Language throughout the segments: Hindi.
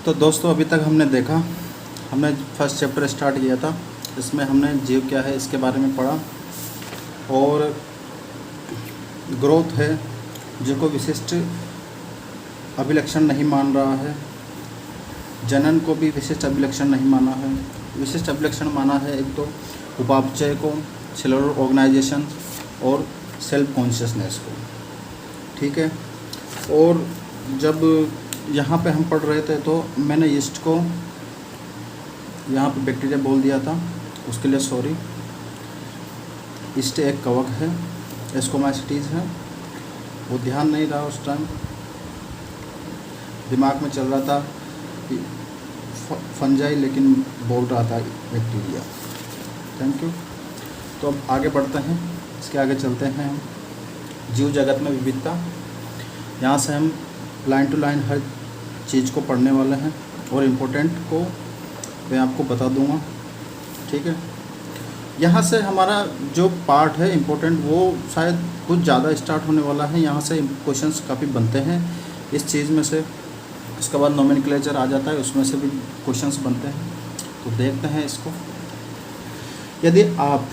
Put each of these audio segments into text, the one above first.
तो दोस्तों अभी तक हमने देखा, हमने फर्स्ट चैप्टर स्टार्ट किया था। इसमें हमने जीव क्या है इसके बारे में पढ़ा, और ग्रोथ है जो को विशिष्ट अभिलक्षण नहीं मान रहा है, जनन को भी विशिष्ट अभिलक्षण नहीं माना है। विशिष्ट अभिलक्षण माना है एक तो उपापचय को, सेलुलर ऑर्गेनाइजेशन और सेल्फ कॉन्शियसनेस को, ठीक है। और जब यहाँ पे हम पढ़ रहे थे तो मैंने यीस्ट को यहाँ पे बैक्टीरिया बोल दिया था, उसके लिए सॉरी। यीस्ट एक कवक है, एस्कोमाइसिटीज़ है, वो ध्यान नहीं रहा उस टाइम, दिमाग में चल रहा था फंजाई, लेकिन बोल रहा था बैक्टीरिया। Thank you. तो अब आगे बढ़ते हैं, इसके आगे चलते हैं हम। जीव जगत में विविधता, यहाँ से हम लाइन टू लाइन हर चीज़ को पढ़ने वाले हैं, और इम्पोर्टेंट को मैं आपको बता दूंगा, ठीक है। यहाँ से हमारा जो पार्ट है इम्पोर्टेंट वो शायद कुछ ज़्यादा स्टार्ट होने वाला है। यहाँ से क्वेश्चंस काफ़ी बनते हैं इस चीज़ में से। इसके बाद नोमेनक्लेचर आ जाता है, उसमें से भी क्वेश्चंस बनते हैं। तो देखते हैं इसको। यदि आप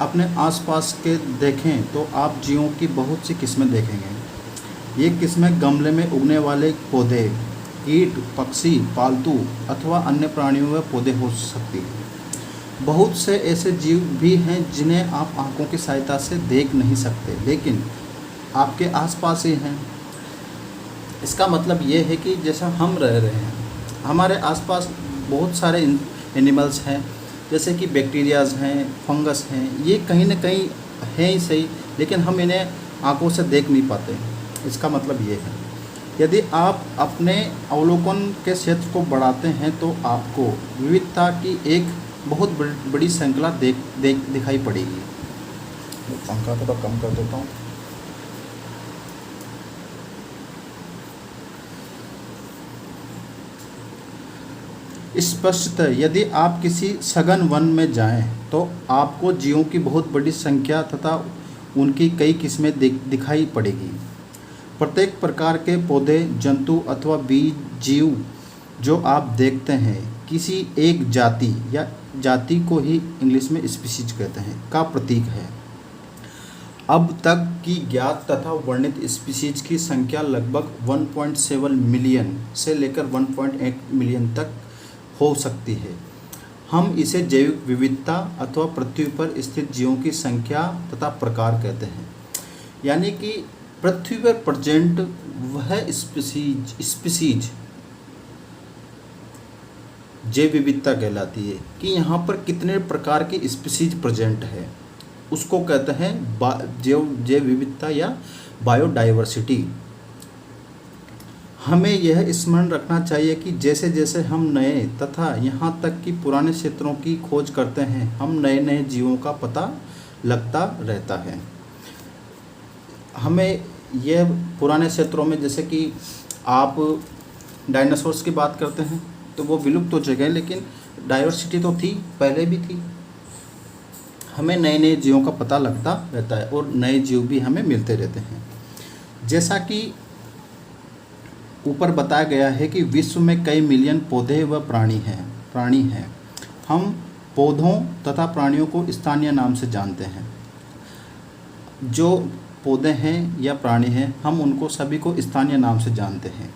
अपने आसपास के देखें तो आप जीवों की बहुत सी किस्में देखेंगे। ये किस्में गमले में उगने वाले पौधे, कीट, पक्षी, पालतू अथवा अन्य प्राणियों व पौधे हो सकती है। बहुत से ऐसे जीव भी हैं जिन्हें आप आंखों की सहायता से देख नहीं सकते, लेकिन आपके आसपास ही हैं। इसका मतलब ये है कि जैसा हम रह रहे हैं, हमारे आसपास बहुत सारे एनिमल्स हैं, जैसे कि बैक्टीरियाज़ हैं, फंगस हैं, ये कहीं ना कहीं हैं ही सही, लेकिन हम इन्हें आंखों से देख नहीं पाते। इसका मतलब ये है, यदि आप अपने अवलोकन के क्षेत्र को बढ़ाते हैं तो आपको विविधता की एक बहुत बड़ी श्रृंखला दिखाई पड़ेगी। पंखा थोड़ा कम कर देता हूँ। स्पष्टतः यदि आप किसी सघन वन में जाएं तो आपको जीवों की बहुत बड़ी संख्या तथा उनकी कई किस्में दिखाई पड़ेगी। प्रत्येक प्रकार के पौधे, जंतु अथवा बीज जीव जो आप देखते हैं किसी एक जाति या जाति को ही इंग्लिश में स्पीशीज कहते हैं का प्रतीक है। अब तक की ज्ञात तथा वर्णित स्पीशीज की संख्या लगभग 1.7 मिलियन से लेकर 1.8 मिलियन तक हो सकती है। हम इसे जैविक विविधता अथवा पृथ्वी पर स्थित जीवों की संख्या तथा प्रकार कहते हैं। यानी कि पृथ्वी पर प्रेजेंट वह स्पीशीज जैव विविधता कहलाती है, कि यहाँ पर कितने प्रकार की स्पीशीज प्रेजेंट है, उसको कहते हैं जैव विविधता या बायोडाइवर्सिटी। हमें यह स्मरण रखना चाहिए कि जैसे जैसे हम नए तथा यहाँ तक कि पुराने क्षेत्रों की खोज करते हैं, हम नए नए जीवों का पता लगता रहता है। हमें यह पुराने क्षेत्रों में, जैसे कि आप डायनासोर्स की बात करते हैं तो वो विलुप्त हो चुके हैं, लेकिन डाइवर्सिटी तो थी, पहले भी थी। हमें नए नए जीवों का पता लगता रहता है और नए जीव भी हमें मिलते रहते हैं। जैसा कि ऊपर बताया गया है कि विश्व में कई मिलियन पौधे व प्राणी हैं। हम पौधों तथा प्राणियों को स्थानीय नाम से जानते हैं। जो पौधे हैं या प्राणी हैं, हम उनको सभी को स्थानीय नाम से जानते हैं।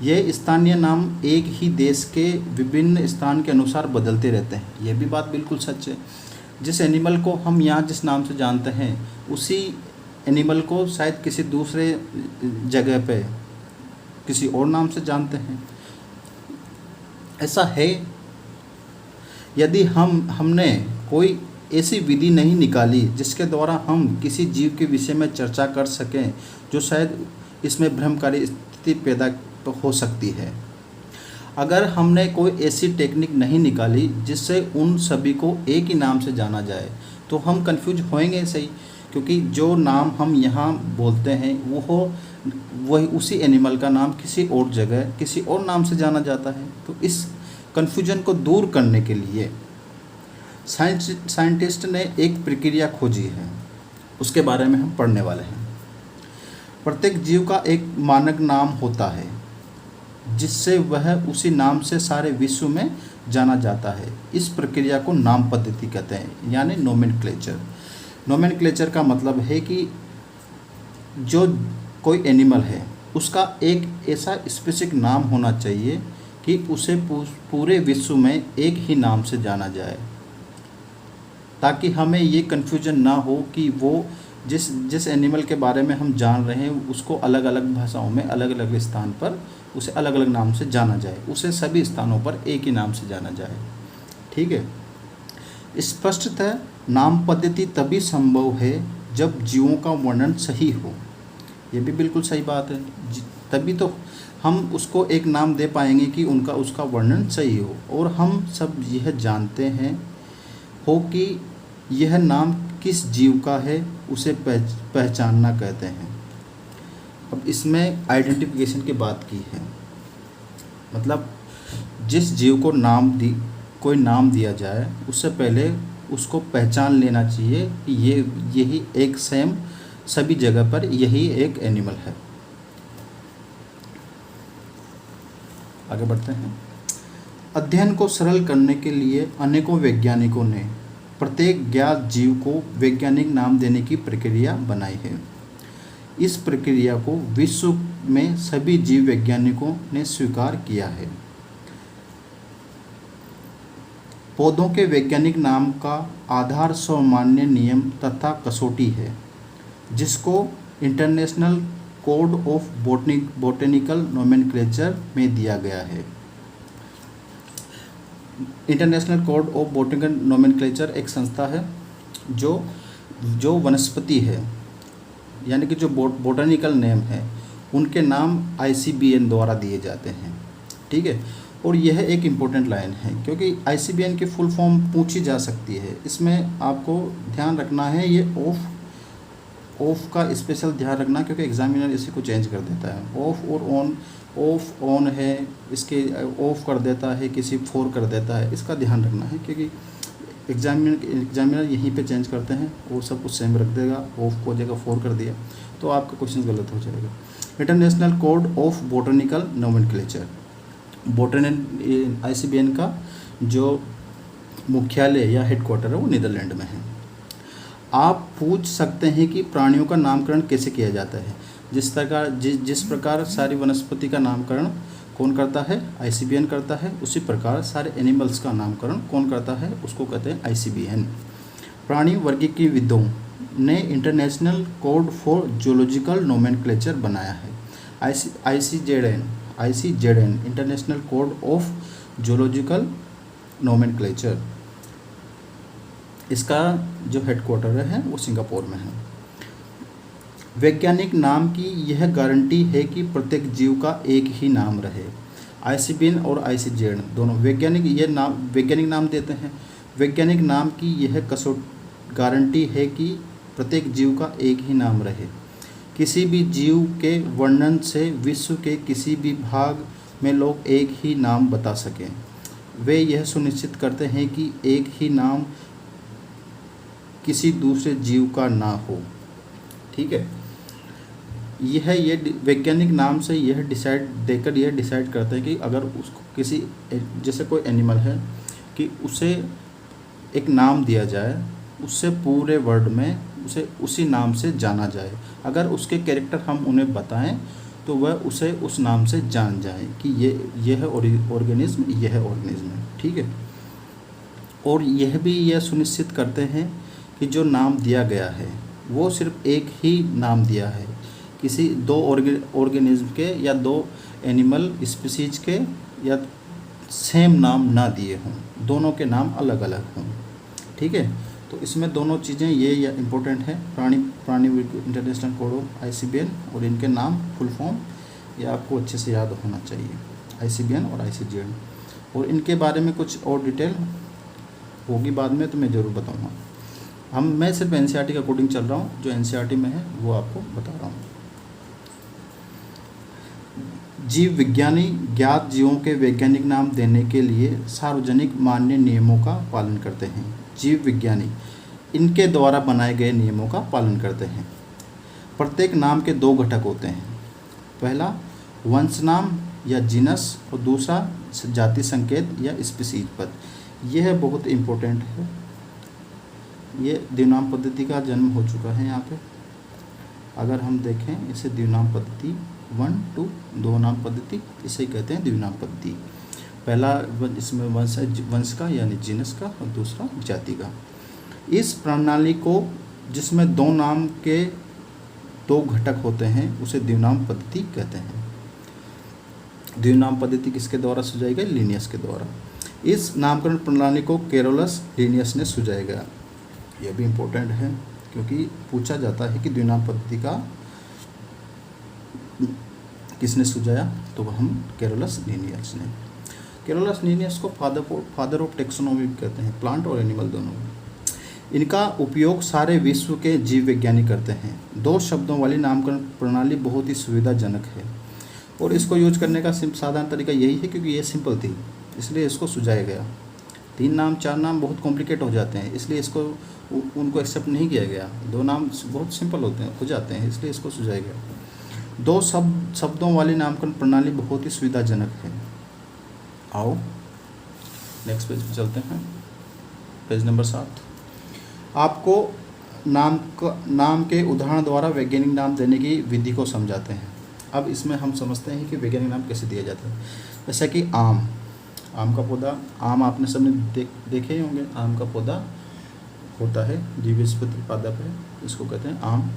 ये स्थानीय नाम एक ही देश के विभिन्न स्थान के अनुसार बदलते रहते हैं। यह भी बात बिल्कुल सच है। जिस एनिमल को हम यहाँ जिस नाम से जानते हैं, उसी एनिमल को शायद किसी दूसरे जगह पे किसी और नाम से जानते हैं। ऐसा है। यदि हमने कोई ऐसी विधि नहीं निकाली जिसके द्वारा हम किसी जीव के विषय में चर्चा कर सकें, जो शायद इसमें भ्रमकारी स्थिति पैदा हो सकती है। अगर हमने कोई ऐसी टेक्निक नहीं निकाली जिससे उन सभी को एक ही नाम से जाना जाए, तो हम कंफ्यूज होएंगे सही, क्योंकि जो नाम हम यहाँ बोलते हैं वही उसी एनिमल का नाम किसी और जगह किसी और नाम से जाना जाता है। तो इस कन्फ्यूजन को दूर करने के लिए साइंटिस्ट ने एक प्रक्रिया खोजी है, उसके बारे में हम पढ़ने वाले हैं। प्रत्येक जीव का एक मानक नाम होता है। जिससे वह उसी नाम से सारे विश्व में जाना जाता है। इस प्रक्रिया को नाम पद्धति कहते हैं, यानी नोमेनक्लेचर। नोमेनक्लेचर का मतलब है कि जो कोई एनिमल है उसका एक ऐसा स्पेसिफिक नाम होना चाहिए कि उसे पूरे विश्व में एक ही नाम से जाना जाए, ताकि हमें ये कन्फ्यूजन ना हो कि वो जिस एनिमल के बारे में हम जान रहे हैं उसको अलग अलग भाषाओं में अलग अलग स्थान पर उसे अलग अलग नाम से जाना जाए, उसे सभी स्थानों पर एक ही नाम से जाना जाए। ठीक है। स्पष्टतः नाम पद्धति तभी संभव है जब जीवों का वर्णन सही हो। ये भी बिल्कुल सही बात है, तभी तो हम उसको एक नाम दे पाएंगे कि उसका वर्णन सही हो। और हम सब यह जानते हैं हो कि यह नाम किस जीव का है, उसे पहचानना कहते हैं। अब इसमें आइडेंटिफिकेशन की बात की है, मतलब जिस जीव को कोई नाम दिया जाए उससे पहले उसको पहचान लेना चाहिए कि यही एक सेम सभी जगह पर यही एक एनिमल है। आगे बढ़ते हैं। अध्ययन को सरल करने के लिए अनेकों वैज्ञानिकों ने प्रत्येक ज्ञात जीव को वैज्ञानिक नाम देने की प्रक्रिया बनाई है। इस प्रक्रिया को विश्व में सभी जीव वैज्ञानिकों ने स्वीकार किया है। पौधों के वैज्ञानिक नाम का आधार सामान्य नियम तथा कसौटी है, जिसको international code of botanical nomenclature में दिया गया है। International code of botanical nomenclature एक संस्था है जो वनस्पति है, यानी कि जो बॉटनिकल नेम है उनके नाम ICBN द्वारा दिए जाते हैं। ठीक है। और यह एक इम्पोर्टेंट लाइन है, क्योंकि ICBN की फुल फॉर्म पूछी जा सकती है। इसमें आपको ध्यान रखना है, ये ऑफ का स्पेशल ध्यान रखना, क्योंकि एग्जामिनर इसी को चेंज कर देता है। ऑफ और ऑन है, इसके ऑफ कर देता है, किसी फोर कर देता है। इसका ध्यान रखना है, क्योंकि एग्जामिनर यहीं पे चेंज करते हैं और सब कुछ सेम रख देगा। ऑफ को जगह फोर कर दिया तो आपका क्वेश्चन गलत हो जाएगा। International code of botanical nomenclature, ICBN का जो मुख्यालय या हेडक्वार्टर है वो नीदरलैंड में है। आप पूछ सकते हैं कि प्राणियों का नामकरण कैसे किया जाता है। जिस प्रकार सारी वनस्पति का नामकरण कौन करता है, ICBN करता है, उसी प्रकार सारे एनिमल्स का नामकरण कौन करता है, उसको कहते हैं ICBN। प्राणी वर्गीकीविदों ने international code for zoological nomenclature बनाया है। ICZN international code of zoological nomenclature. इसका जो हेडक्वार्टर है वो सिंगापुर में है। वैज्ञानिक नाम की यह गारंटी है कि प्रत्येक जीव का एक ही नाम रहे। ICBN और ICZN दोनों वैज्ञानिक नाम देते हैं। वैज्ञानिक नाम की यह गारंटी है कि प्रत्येक जीव का एक ही नाम रहे। किसी भी जीव के वर्णन से विश्व के किसी भी भाग में लोग एक ही नाम बता सकें। वे यह सुनिश्चित करते हैं कि एक ही नाम किसी दूसरे जीव का ना हो। ठीक है। ये वैज्ञानिक नाम से यह डिसाइड करते हैं कि अगर उसको किसी, जैसे कोई एनिमल है, कि उसे एक नाम दिया जाए, उससे पूरे वर्ल्ड में उसे उसी नाम से जाना जाए। अगर उसके कैरेक्टर हम उन्हें बताएं तो वह उसे उस नाम से जान जाए कि यह ऑर्गेनिज्म है। ठीक है। और यह सुनिश्चित करते हैं कि जो नाम दिया गया है वो सिर्फ एक ही नाम दिया है, किसी दो ऑर्गेनिज्म के या दो एनिमल स्पीसीज के या सेम नाम ना दिए हों, दोनों के नाम अलग अलग हों। ठीक है। तो इसमें दोनों चीज़ें ये इम्पोर्टेंट है, प्राणी इंटरनेशनल कोड ऑफ ICBN और इनके नाम फुल फॉर्म ये आपको अच्छे से याद होना चाहिए, ICBN और ICZN। और इनके बारे में कुछ और डिटेल होगी बाद में तो मैं ज़रूर बताऊँगा। मैं सिर्फ NCERT का कोडिंग चल रहा हूँ, जो NCERT में है वो आपको बता रहा हूँ। जीव विज्ञानी ज्ञात जीवों के वैज्ञानिक नाम देने के लिए सार्वजनिक मान्य नियमों का पालन करते हैं। जीव विज्ञानी इनके द्वारा बनाए गए नियमों का पालन करते हैं। प्रत्येक नाम के दो घटक होते हैं। पहला वंश नाम या जीनस, और दूसरा जाति संकेत या स्पीसीज पद। यह है बहुत इम्पोर्टेंट है। ये द्विनाम पद्धति का जन्म हो चुका है यहाँ पे। अगर हम देखें इसे द्विनाम पद्धति 1 2 दो नाम पद्धति, इसे कहते हैं द्विनाम पद्धति। पहला इसमें वंश है वंश का यानी जीनस का, और दूसरा जाति का। इस प्रणाली को जिसमें दो नाम के दो घटक होते हैं उसे द्विनाम पद्धति कहते हैं। द्विनाम पद्धति किसके द्वारा सुझाई गई? लिनियस के द्वारा। इस नामकरण प्रणाली को कैरोलस लिनियस ने सुझाया गया। यह भी इम्पोर्टेंट है क्योंकि पूछा जाता है कि द्विनाम पद्धति का किसने सुझाया, तो हम कैरोलस लिनियस ने। कैरोलस लिनियस को फादर ऑफ टेक्सोनोमी कहते हैं, प्लांट और एनिमल दोनों। इनका उपयोग सारे विश्व के जीव वैज्ञानिक करते हैं। दो शब्दों वाली नामकरण प्रणाली बहुत ही सुविधाजनक है और इसको यूज करने का साधारण तरीका यही है क्योंकि ये सिंपल थी, इसलिए इसको सुझाया गया। 3 नाम 4 नाम बहुत कॉम्प्लिकेट हो जाते हैं, इसलिए इसको उनको एक्सेप्ट नहीं किया गया। 2 नाम बहुत सिंपल होते हैं, हो जाते हैं, इसलिए इसको सुझाया गया। 2 शब्दों वाली नामकरण प्रणाली बहुत ही सुविधाजनक है। आओ नेक्स्ट पेज पे चलते हैं, पेज नंबर 7। आपको नाम के उदाहरण द्वारा वैज्ञानिक नाम देने की विधि को समझाते हैं। अब इसमें हम समझते हैं कि वैज्ञानिक नाम कैसे दिया जाता है। जैसे कि आम का पौधा, आम आपने सबने देखे ही होंगे। आम का पौधा होता है, द्विबीजपत्री पादप है, इसको कहते हैं आम।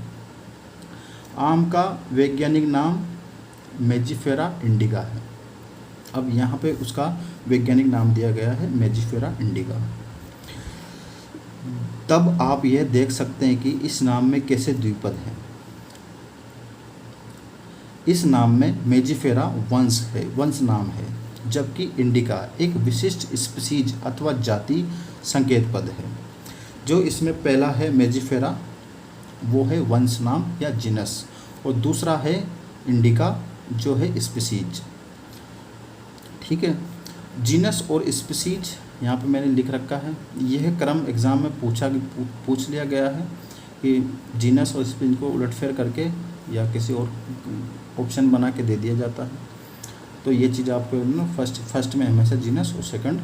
आम का वैज्ञानिक नाम मेजिफेरा इंडिका है। अब यहाँ पे उसका वैज्ञानिक नाम दिया गया है मेजिफेरा इंडिका। तब आप यह देख सकते हैं कि इस नाम में कैसे द्विपद हैं। इस नाम में मेजिफेरा वंश है, वंश नाम है, जबकि इंडिका एक विशिष्ट स्पीसीज अथवा जाति संकेत पद है। जो इसमें पहला है मेजिफेरा, वो है वंश नाम या जीनस, और दूसरा है इंडिका जो है स्पीसीज। ठीक है, जीनस और स्पीसीज यहाँ पे मैंने लिख रखा है। यह क्रम एग्ज़ाम में पूछ लिया गया है कि जीनस और स्पीसीज को उलटफेर करके या किसी और ऑप्शन बना के दे दिया जाता है। तो ये चीज़ आपको ना फर्स्ट में हमेशा जीनस और सेकंड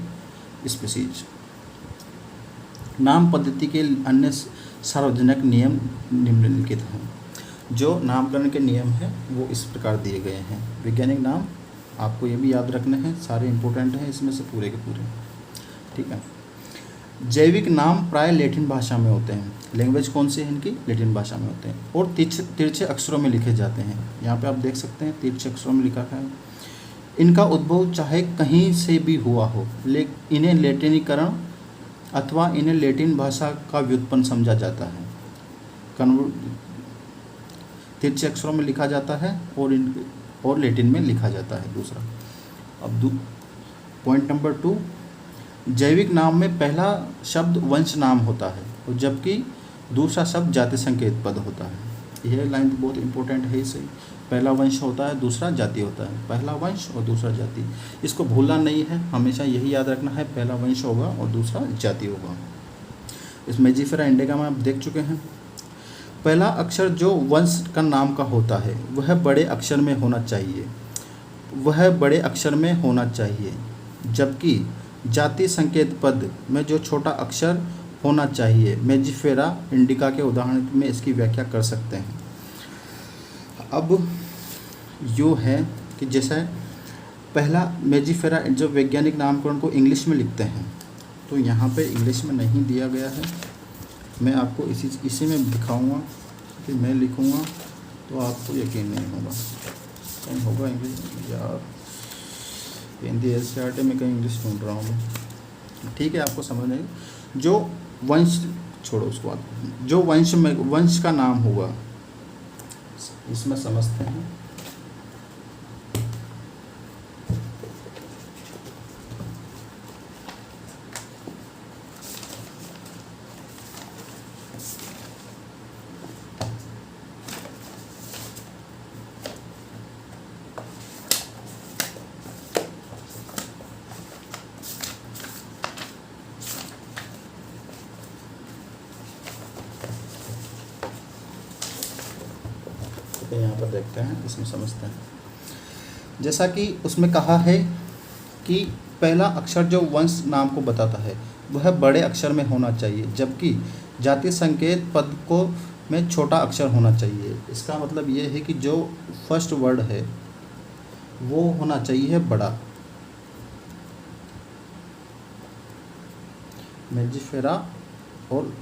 स्पीसीज। नाम पद्धति के अन्य सार्वजनिक नियम निम्नलिखित हैं। जो नामकरण के नियम हैं वो इस प्रकार दिए गए हैं। वैज्ञानिक नाम आपको ये भी याद रखने हैं, सारे इंपॉर्टेंट हैं इसमें से पूरे के पूरे। ठीक है। जैविक नाम प्राय लैटिन भाषा में होते हैं। लैंग्वेज कौन सी है इनकी? लैटिन भाषा में होते हैं और तिरछे अक्षरों में लिखे जाते हैं। यहाँ पे आप देख सकते हैं तिरछे अक्षरों में लिखा है। इनका उद्भव चाहे कहीं से भी हुआ हो, इन्हें लैटिनीकरण अथवा इन्हें लैटिन भाषा का व्युत्पन्न समझा जाता है। तिरछे अक्षरों में लिखा जाता है और लैटिन में लिखा जाता है। दूसरा, अब पॉइंट नंबर 2, जैविक नाम में पहला शब्द वंश नाम होता है और जबकि दूसरा शब्द जाति संकेत पद होता है। यह लाइन बहुत इंपॉर्टेंट है। इसे पहला वंश होता है, दूसरा जाति होता है। पहला वंश और दूसरा जाति, इसको भूलना नहीं है, हमेशा यही याद रखना है। पहला वंश होगा और दूसरा जाति होगा। इस मेजिफेरा इंडिका में आप देख चुके हैं। पहला अक्षर जो वंश का नाम का होता है वह बड़े अक्षर में होना चाहिए, जबकि जाति संकेत पद में जो छोटा अक्षर होना चाहिए। मेजिफेरा इंडिका के उदाहरण में इसकी व्याख्या कर सकते हैं। अब यो है कि जैसे पहला मेजिफेरा, जो वैज्ञानिक नामकरण को इंग्लिश में लिखते हैं, तो यहाँ पे इंग्लिश में नहीं दिया गया है। मैं आपको इसी में दिखाऊंगा कि मैं लिखूँगा तो आपको यकीन नहीं होगा। कहीं होगा इंग्लिश यार, हिंदी एनसीईआरटी में कहीं इंग्लिश ढूंढ रहा हूँ मैं। ठीक है, आपको समझ नहीं। जो वंश छोड़ो उसको बात, जो वंश का नाम होगा इसमें समझते हैं। यहाँ पर देखते हैं, इसमें समझते हैं। जैसा कि उसमें कहा है कि पहला अक्षर जो वंश नाम को बताता है वह बड़े अक्षर में होना चाहिए, जबकि जातीय संकेत पद को में छोटा अक्षर होना चाहिए। इसका मतलब ये है कि जो फर्स्ट वर्ड है वो होना चाहिए बड़ा। मेजिफेरा और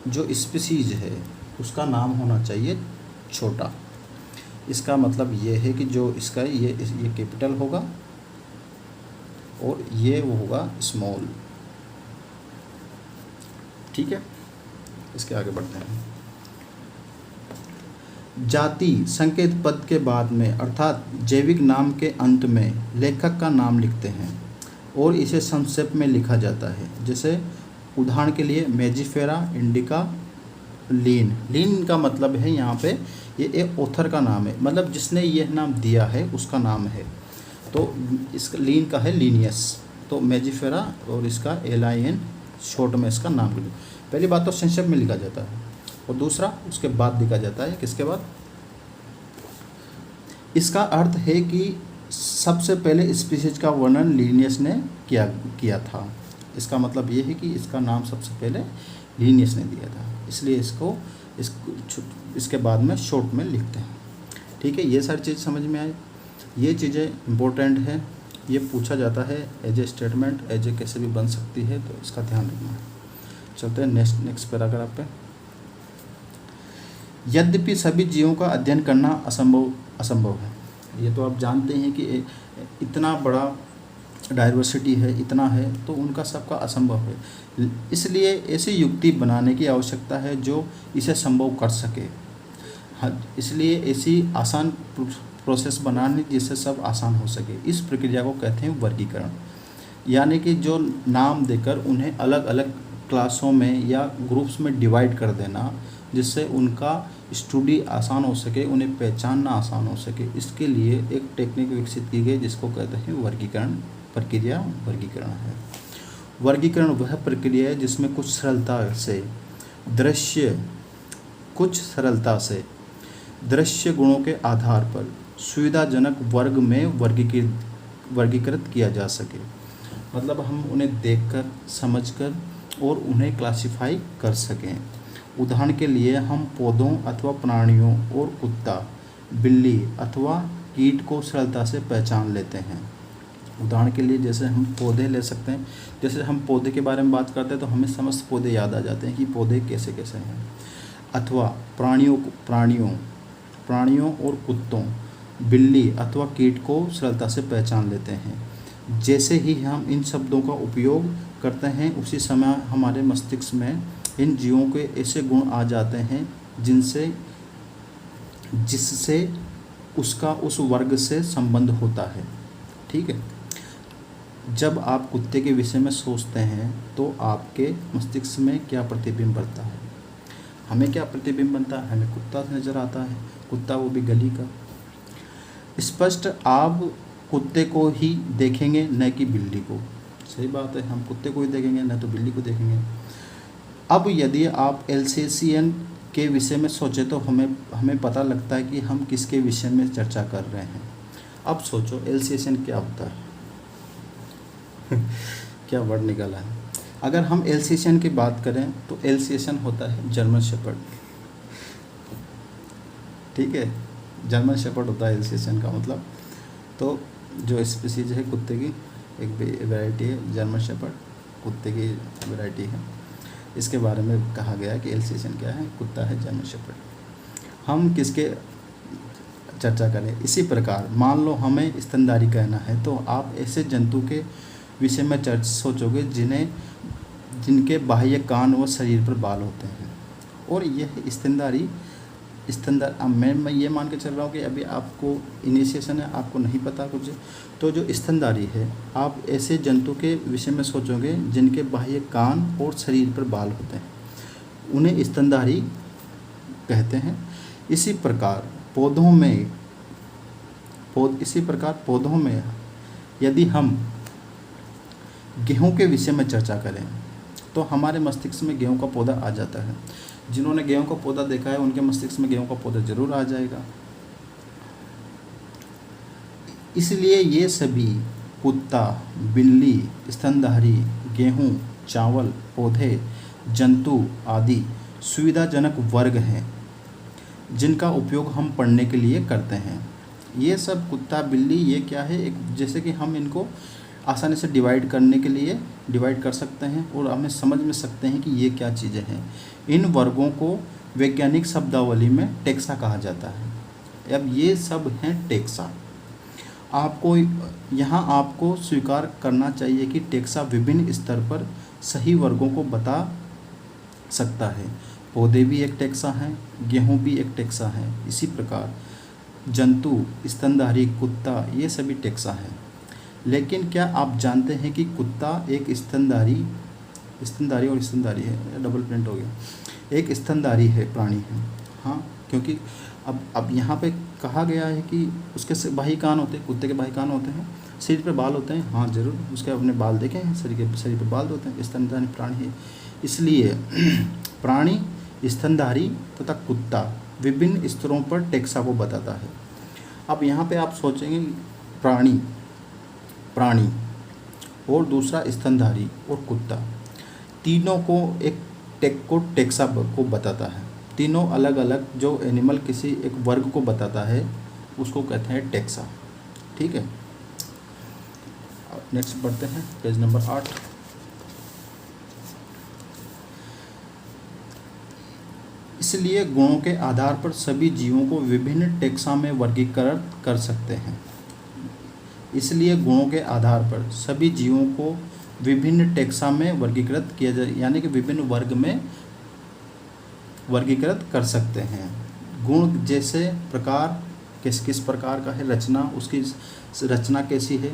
जो स्पीसीज है उसका नाम होना चाहिए छोटा। इसका मतलब ये है कि जो इसका ये कैपिटल होगा और ये वो होगा स्मॉल। ठीक है, इसके आगे बढ़ते हैं। जाति संकेत पद के बाद में अर्थात जैविक नाम के अंत में लेखक का नाम लिखते हैं और इसे संक्षेप में लिखा जाता है। जैसे उदाहरण के लिए मेजिफेरा इंडिका लीन। लीन का मतलब है यहाँ पे ये एक ऑथर का नाम है, मतलब जिसने यह नाम दिया है उसका नाम है। तो इसका लीन का है लीनियस। तो मेजिफेरा और इसका LIN शॉर्ट में इसका नाम लिखो। पहली बात तो संक्षेप में लिखा जाता है और दूसरा उसके बाद लिखा जाता है। किसके बाद? इसका अर्थ है कि सबसे पहले स्पीशीज का वर्णन लीनियस ने किया था। इसका मतलब ये है कि इसका नाम सबसे पहले लीनियस ने दिया था, इसलिए इसके बाद में शॉर्ट में लिखते हैं। ठीक है, ये सारी चीज़ समझ में आए। ये चीज़ें इम्पोर्टेंट है, ये पूछा जाता है as a statement, as a कैसे भी बन सकती है, तो इसका ध्यान रखना है। चलते हैं नेक्स्ट पैराग्राफ पे। यद्यपि सभी जीवों का अध्ययन करना असंभव है। ये तो आप जानते हैं कि इतना बड़ा डाइवर्सिटी है, इतना है, तो उनका सबका असंभव है। इसलिए ऐसी युक्ति बनाने की आवश्यकता है जो इसे संभव कर सके। इसलिए ऐसी आसान प्रोसेस बनाने जिससे सब आसान हो सके। इस प्रक्रिया को कहते हैं वर्गीकरण, यानी कि जो नाम देकर उन्हें अलग अलग क्लासों में या ग्रुप्स में डिवाइड कर देना, जिससे उनका स्टडी आसान हो सके, उन्हें पहचानना आसान हो सके। इसके लिए एक टेक्निक विकसित की गई जिसको कहते हैं वर्गीकरण प्रक्रिया। वर्गीकरण है, वर्गीकरण वह प्रक्रिया है जिसमें कुछ सरलता से दृश्य गुणों के आधार पर सुविधाजनक वर्ग में वर्गीकृत किया जा सके। मतलब हम उन्हें देखकर, समझकर और उन्हें क्लासिफाई कर सकें। उदाहरण के लिए हम पौधों अथवा प्राणियों और कुत्ता, बिल्ली अथवा कीट को सरलता से पहचान लेते हैं। उदाहरण के लिए जैसे हम पौधे ले सकते हैं। जैसे हम पौधे के बारे में बात करते हैं तो हमें समस्त पौधे याद आ जाते हैं कि पौधे कैसे कैसे हैं। अथवा प्राणियों और कुत्तों, बिल्ली अथवा कीट को सरलता से पहचान लेते हैं। जैसे ही हम इन शब्दों का उपयोग करते हैं उसी समय हमारे मस्तिष्क में इन जीवों के ऐसे गुण आ जाते हैं जिससे उसका उस वर्ग से संबंध होता है। ठीक है, जब आप कुत्ते के विषय में सोचते हैं तो आपके मस्तिष्क में क्या प्रतिबिंब बनता है? हमें क्या प्रतिबिंब बनता है? हमें कुत्ता नज़र आता है, कुत्ता वो भी गली का। स्पष्ट आप कुत्ते को ही देखेंगे न कि बिल्ली को। सही बात है, हम कुत्ते को ही देखेंगे न तो बिल्ली को देखेंगे। अब यदि आप एल्सेशियन के विषय में सोचें तो हमें पता लगता है कि हम किसके विषय में चर्चा कर रहे हैं। अब सोचो एल्सेशियन क्या होता है? क्या वर्ड निकाला है। अगर हम एल्सेशियन की बात करें तो एल्सेशियन होता है जर्मन शेपर्ड। ठीक है, जर्मन शेपर्ड होता है एल्सेशियन का मतलब। तो जो स्पीसीज है कुत्ते की, एक वैरायटी है जर्मन शेपर्ड, कुत्ते की वैरायटी है। इसके बारे में कहा गया है कि एल्सेशियन क्या है? कुत्ता है जर्मन शेपर्ड। हम किसके चर्चा करें? इसी प्रकार मान लो हमें स्तनधारी कहना है तो आप ऐसे जंतु के विषय में सोचोगे जिनके बाह्य कान व शरीर पर बाल होते हैं। और यह स्तनधारी मैं ये मान के चल रहा हूँ कि अभी आपको इनिशिएशन है, आपको नहीं पता कुछ। तो जो स्तनधारी है, आप ऐसे जंतु के विषय में सोचोगे जिनके बाह्य कान और शरीर पर बाल होते हैं, उन्हें स्तनधारी कहते हैं। इसी प्रकार पौधों में यदि हम गेहूं के विषय में चर्चा करें तो हमारे मस्तिष्क में गेहूं का पौधा आ जाता है। जिन्होंने गेहूं का पौधा देखा है उनके मस्तिष्क में गेहूं का पौधा जरूर आ जाएगा। इसलिए ये सभी कुत्ता, बिल्ली, स्तनधारी, गेहूँ, चावल, पौधे, जंतु आदि सुविधाजनक वर्ग हैं जिनका उपयोग हम पढ़ने के लिए करते हैं। ये सब कुत्ता, बिल्ली, ये क्या है, एक जैसे कि हम इनको आसानी से डिवाइड करने के लिए डिवाइड कर सकते हैं और हमें समझ में सकते हैं कि ये क्या चीज़ें हैं। इन वर्गों को वैज्ञानिक शब्दावली में टेक्सा कहा जाता है। अब ये सब हैं टेक्सा। आपको आपको स्वीकार करना चाहिए कि टेक्सा विभिन्न स्तर पर सही वर्गों को बता सकता है। पौधे भी एक टेक्सा हैं, गेहूँ भी एक टेक्सा है, इसी प्रकार जंतु, स्तनधारी, कुत्ता, ये सभी टेक्सा हैं। लेकिन क्या आप जानते हैं कि कुत्ता एक स्तनधारी और स्तनधारी है, डबल प्रिंट हो गया, एक स्तनधारी है, प्राणी है। हाँ, क्योंकि अब यहाँ पे कहा गया है कि उसके बाही कान होते हैं, कुत्ते के बाही कान होते हैं, शरीर पे बाल होते हैं। हाँ जरूर, उसके अपने बाल देखे हैं, शरीर पे बाल होते हैं, स्तनधारी प्राणी है। इसलिए प्राणी, स्तनधारी तथा कुत्ता विभिन्न स्तरों पर टेक्सा को बताता है। अब यहाँ पे आप सोचेंगे प्राणी और दूसरा स्तनधारी और कुत्ता, तीनों को टेक्सा को बताता है। तीनों अलग अलग जो एनिमल किसी एक वर्ग को बताता है उसको कहते हैं टेक्सा। ठीक है, नेक्स्ट बढ़ते हैं, पेज नंबर 8। इसलिए गुणों के आधार पर सभी जीवों को विभिन्न टेक्सा में वर्गीकृत कर सकते हैं। इसलिए गुणों के आधार पर सभी जीवों को विभिन्न टेक्सा में वर्गीकृत किया जाए, यानी कि विभिन्न वर्ग में वर्गीकृत कर सकते हैं। गुण जैसे प्रकार, किस प्रकार का है, रचना, उसकी रचना कैसी है,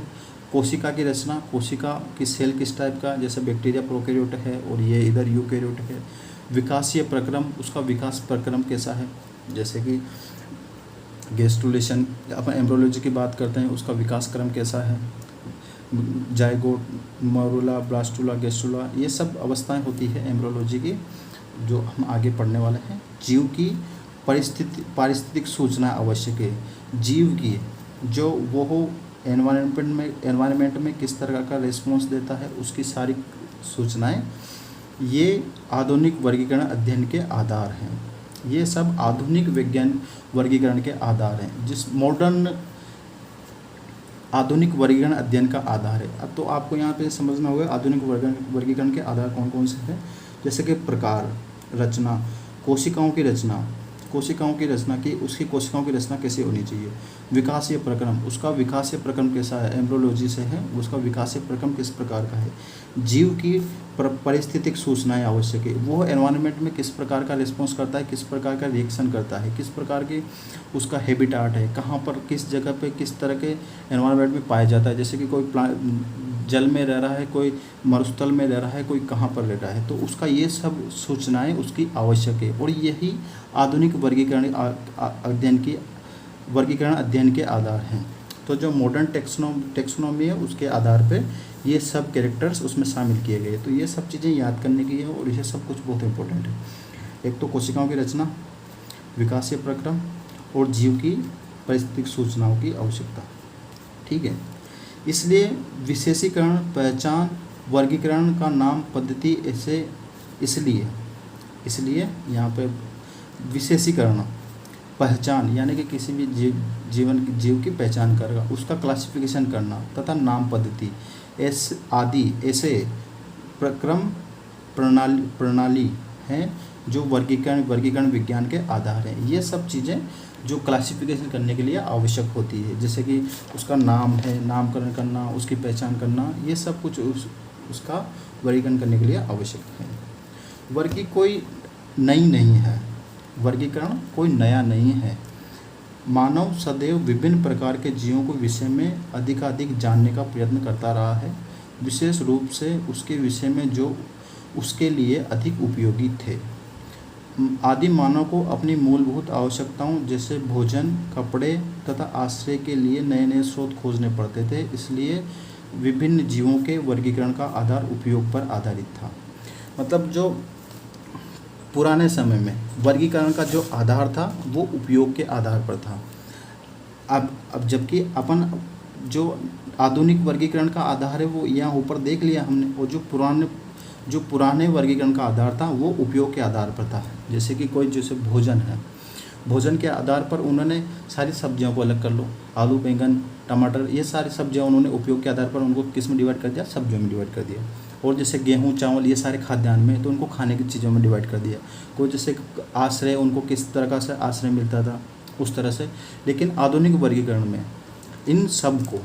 कोशिका की रचना, कोशिका की सेल किस टाइप का, जैसे बैक्टीरिया प्रोकैरियोट है और ये इधर यूकैरियोट है। विकासीय प्रक्रम, उसका विकास प्रक्रम कैसा है, जैसे कि गेस्टुलेशन, अपन एम्ब्रियोलॉजी की बात करते हैं, उसका विकास क्रम कैसा है, जायगोट, मरूला, ब्लास्टुला, गेस्टुला, ये सब अवस्थाएं होती है एम्ब्रियोलॉजी की, जो हम आगे पढ़ने वाले हैं। जीव की पारिस्थितिक सूचना आवश्यक है। जीव की जो वो एनवायरनमेंट में किस तरह का रिस्पॉन्स देता है, उसकी सारी सूचनाएं, ये आधुनिक वर्गीकरण अध्ययन के आधार हैं। ये सब आधुनिक विज्ञान वर्गीकरण के आधार हैं, जिस मॉडर्न आधुनिक वर्गीकरण अध्ययन का आधार है। अब तो आपको यहाँ पे समझना होगा आधुनिक वर्गीकरण के आधार कौन कौन से हैं, जैसे कि प्रकार, रचना, कोशिकाओं की रचना की उसकी कोशिकाओं की रचना कैसे होनी चाहिए, विकासीय प्रक्रम, उसका विकासीय प्रक्रम कैसा है, एम्ब्रियोलॉजी से है, उसका विकासीय प्रक्रम किस प्रकार का है। जीव की पारिस्थितिक सूचनाएं आवश्यक है, वो एनवायरनमेंट में किस प्रकार का रिस्पॉन्स करता है, किस प्रकार का रिएक्शन करता है, किस प्रकार के उसका हैबिटाट है, कहाँ पर किस जगह पे किस तरह के एनवायरनमेंट में पाया जाता है। जैसे कि कोई जल में रह रहा है, कोई मरुस्थल में रह रहा है, कोई कहाँ पर रह रहा है, तो उसका ये सब सूचनाएं उसकी आवश्यक है। और यही आधुनिक वर्गीकरण अध्ययन के आधार हैं। तो जो मॉडर्न टेक्सोनॉमी है उसके आधार पर ये सब कैरेक्टर्स उसमें शामिल किए गए। तो ये सब चीज़ें याद करने की है और ये सब कुछ बहुत इंपॉर्टेंट है। एक तो कोशिकाओं की रचना, विकासीय प्रक्रम और जीव की पारिस्थितिक सूचनाओं की आवश्यकता। ठीक है, इसलिए विशेषीकरण, पहचान, वर्गीकरण का नाम पद्धति ऐसे इसलिए यहाँ पे विशेषीकरण, पहचान यानी कि किसी भी जीव की पहचान करना, उसका क्लासिफिकेशन करना तथा नाम पद्धति ऐसे प्रक्रम प्रणाली हैं जो वर्गीकरण विज्ञान के आधार हैं। ये सब चीज़ें जो क्लासिफिकेशन करने के लिए आवश्यक होती है, जैसे कि उसका नाम है, नामकरण करना, उसकी पहचान करना, ये सब कुछ उसका वर्गीकरण करने के लिए आवश्यक है। वर्गीकरण कोई नया नहीं है। मानव सदैव विभिन्न प्रकार के जीवों के विषय में अधिकाधिक जानने का प्रयत्न करता रहा है, विशेष रूप से उसके विषय में जो उसके लिए अधिक उपयोगी थे। आदिम मानव को अपनी मूलभूत आवश्यकताओं जैसे भोजन, कपड़े तथा आश्रय के लिए नए नए स्रोत खोजने पड़ते थे, इसलिए विभिन्न जीवों के वर्गीकरण का आधार उपयोग पर आधारित था। मतलब जो पुराने समय में वर्गीकरण का जो आधार था वो उपयोग के आधार पर था। अब जबकि अपन जो आधुनिक वर्गीकरण का आधार है वो यहाँ ऊपर देख लिया हमने, और जो पुराने वर्गीकरण का आधार था वो उपयोग के आधार पर था। जैसे कि कोई जैसे भोजन है, भोजन के आधार पर उन्होंने सारी सब्जियों को अलग कर लो, आलू बैंगन टमाटर ये सारी सब्जियां उन्होंने उपयोग के आधार पर उनको किस में डिवाइड कर दिया, सब्जियों में डिवाइड कर दिया। और जैसे गेहूं चावल ये सारे खाद्यान्न में, तो उनको खाने की चीज़ों में डिवाइड कर दिया। कोई जैसे आश्रय, उनको किस तरह का से आश्रय मिलता था उस तरह से। लेकिन आधुनिक वर्गीकरण में इन सब को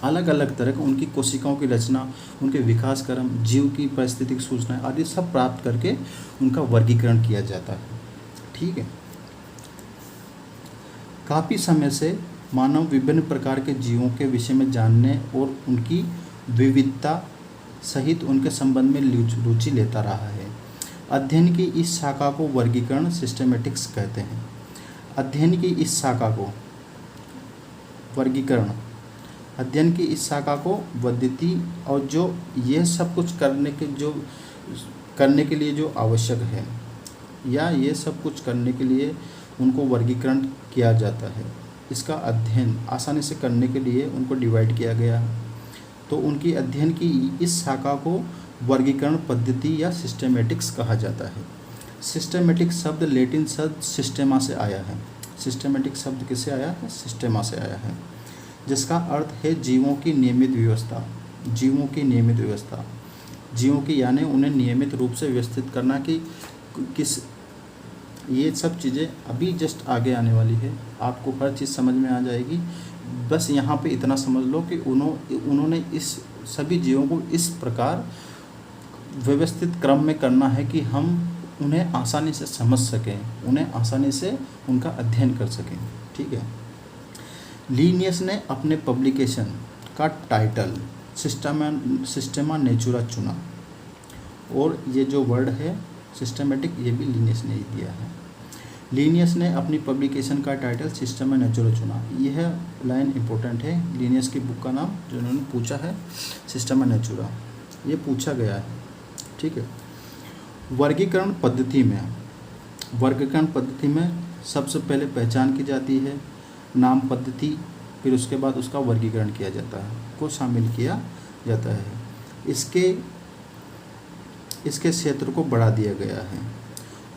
अलग अलग तरह का उनकी कोशिकाओं की रचना, उनके विकास क्रम, जीव की पारिस्थितिक सूचनाएं आदि सब प्राप्त करके उनका वर्गीकरण किया जाता है। ठीक है। काफ़ी समय से मानव विभिन्न प्रकार के जीवों के विषय में जानने और उनकी विविधता सहित उनके संबंध में रुचि लेता रहा है। अध्ययन की इस शाखा को वर्गीकरण सिस्टेमेटिक्स कहते हैं। अध्ययन की इस शाखा को वर्गीकरण, अध्ययन की इस शाखा को पद्धति और जो ये सब कुछ करने के लिए जो आवश्यक है, या ये सब कुछ करने के लिए उनको वर्गीकरण किया जाता है, इसका अध्ययन आसानी से करने के लिए उनको डिवाइड किया गया है। तो उनकी अध्ययन की इस शाखा को वर्गीकरण पद्धति या सिस्टेमेटिक्स कहा जाता है। सिस्टेमेटिक शब्द लैटिन शब्द सिस्टेमा से आया है। सिस्टेमेटिक शब्द किससे आया है? सिस्टेमा से आया है, जिसका अर्थ है जीवों की नियमित व्यवस्था। जीवों की नियमित व्यवस्था, जीवों की यानी उन्हें नियमित रूप से व्यवस्थित करना कि किस, ये सब चीज़ें अभी जस्ट आगे आने वाली है, आपको हर चीज़ समझ में आ जाएगी। बस यहाँ पे इतना समझ लो कि उन्होंने इस सभी जीवों को इस प्रकार व्यवस्थित क्रम में करना है कि हम उन्हें आसानी से समझ सकें, उन्हें आसानी से उनका अध्ययन कर सकें। ठीक है। लीनियस ने अपने पब्लिकेशन का टाइटल सिस्टेमा नेचुरा चुना, और ये जो वर्ड है सिस्टेमेटिक ये भी लीनियस ने ही दिया है। लीनियस ने अपनी पब्लिकेशन का टाइटल सिस्टेमा नेचुरा चुना। यह लाइन इंपॉर्टेंट है। लीनियस की बुक का नाम जो उन्होंने पूछा है सिस्टेमा नेचुरा, ये पूछा गया है। ठीक है। वर्गीकरण पद्धति में सबसे पहले पहचान की जाती है, नाम पद्धति, फिर उसके बाद उसका वर्गीकरण किया जाता है, को शामिल किया जाता है। इसके क्षेत्र को बढ़ा दिया गया है।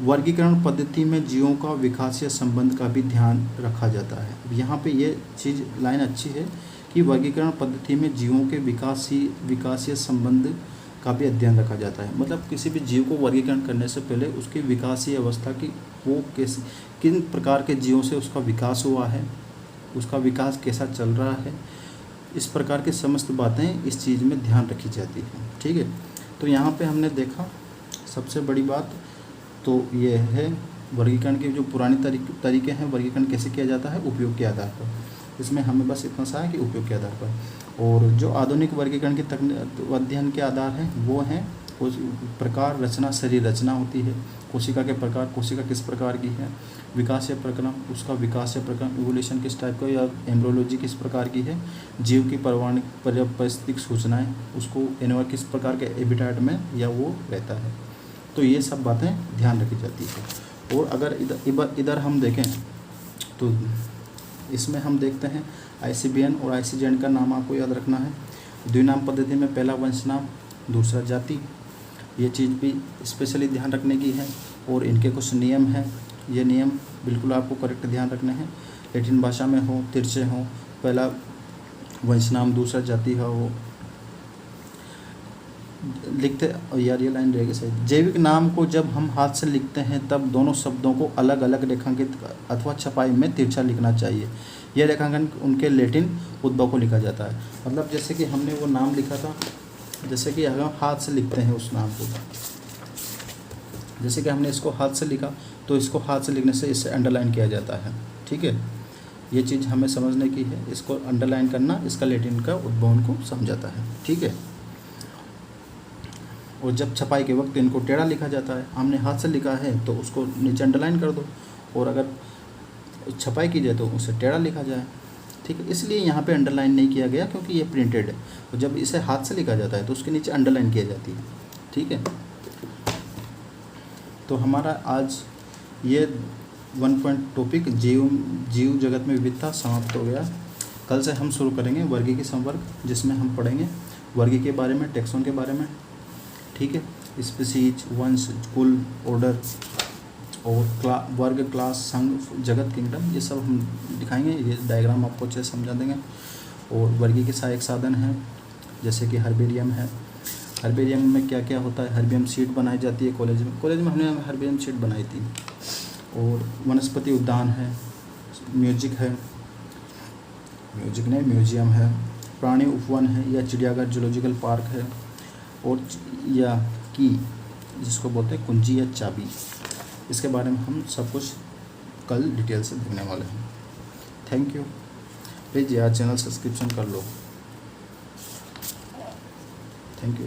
वर्गीकरण पद्धति में जीवों का विकासीय संबंध का भी ध्यान रखा जाता है। यहाँ पे ये चीज़ लाइन अच्छी है कि वर्गीकरण पद्धति में जीवों के विकासीय संबंध का भी अध्ययन रखा जाता है। मतलब किसी भी जीव को वर्गीकरण करने से पहले उसकी विकासीय अवस्था की, वो किन प्रकार के जीवों से उसका विकास हुआ है, उसका विकास कैसा चल रहा है, इस प्रकार की समस्त बातें इस चीज़ में ध्यान रखी जाती है। ठीक है। तो यहाँ पे हमने देखा सबसे बड़ी बात तो ये है वर्गीकरण के जो पुराने तरीके हैं, वर्गीकरण कैसे किया जाता है, उपयोग के आधार पर। इसमें हमें बस इतना सा है कि उपयोग के आधार पर। और जो आधुनिक वर्गीकरण के अध्ययन के आधार हैं वो हैं उस प्रकार, रचना, शरीर रचना होती है, कोशिका के प्रकार, कोशिका किस प्रकार की है, विकासीय प्रक्रम, उसका विकासीय प्रक्रम, इवोल्यूशन किस टाइप का, या एम्ब्रियोलॉजी किस प्रकार की है, जीव की पारिस्थितिक सूचनाएं, उसको एनवायर किस प्रकार के हैबिटेट में या वो रहता है। तो ये सब बातें ध्यान रखी जाती है। और अगर इधर हम देखें तो इसमें हम देखते हैं ICBN और ICGN का नाम आपको याद रखना है। द्विनाम पद्धति में पहला वंश नाम, दूसरा जाति, ये चीज़ भी स्पेशली ध्यान रखने की है। और इनके कुछ नियम हैं, ये नियम बिल्कुल आपको करेक्ट ध्यान रखने हैं। लैटिन भाषा में हो, तिरछे हो, पहला वंश नाम दूसरा जाति हो, लिखते यार ये लाइन रहेगी सही। जैविक नाम को जब हम हाथ से लिखते हैं तब दोनों शब्दों को अलग अलग रेखांकित अथवा छपाई में तिरछा लिखना चाहिए। यह रेखांकन उनके लैटिन उद्भव को लिखा जाता है। मतलब जैसे कि हमने वो नाम लिखा था, जैसे कि अगर हाथ से लिखते हैं उस नाम को, जैसे कि हमने इसको हाथ से लिखा तो इसको हाथ से लिखने से इसे अंडरलाइन किया जाता है। ठीक है। ये चीज़ हमें समझने की है, इसको अंडरलाइन करना इसका लैटिन का उद्भव को समझाता है। ठीक है। और जब छपाई के वक्त इनको टेढ़ा लिखा जाता है। हमने हाथ से लिखा है तो उसको नीचे अंडरलाइन कर दो, और अगर छपाई की जाए तो उसे टेढ़ा लिखा जाए। ठीक है। इसलिए यहाँ पे अंडरलाइन नहीं किया गया क्योंकि ये प्रिंटेड है, और जब इसे हाथ से लिखा जाता है तो उसके नीचे अंडरलाइन किया जाती है। ठीक है। तो हमारा आज ये 1 पॉइंट टॉपिक जीव जगत में विविधता समाप्त हो गया। कल से हम शुरू करेंगे वर्गीय संवर्ग, जिसमें हम पढ़ेंगे वर्गीय के बारे में, टैक्सोन के बारे में, ठीक है, स्पीसीज, वंश, कुल, ऑर्डर और वर्ग, क्लास, संघ, जगत, किंगडम, ये सब हम दिखाएंगे। ये डायग्राम आपको अच्छे से समझा देंगे। और वर्गीय के सहायक साधन हैं, जैसे कि हर्बेरियम है। हर्बेरियम में क्या क्या होता है? हर्बेरियम शीट बनाई जाती है कॉलेज में हमने हर्बेरियम शीट बनाई थी। और वनस्पति उद्यान है, म्यूजिक है, म्यूजिक नहीं म्यूजियम है, प्राणी उपवन है या चिड़ियाघर जूलॉजिकल पार्क है, और या की जिसको बोलते हैं कुंजी या चाबी, इसके बारे में हम सब कुछ कल डिटेल से देखने वाले हैं। Thank you. प्लीज़ यार चैनल सब्सक्रिप्शन कर लो। Thank you.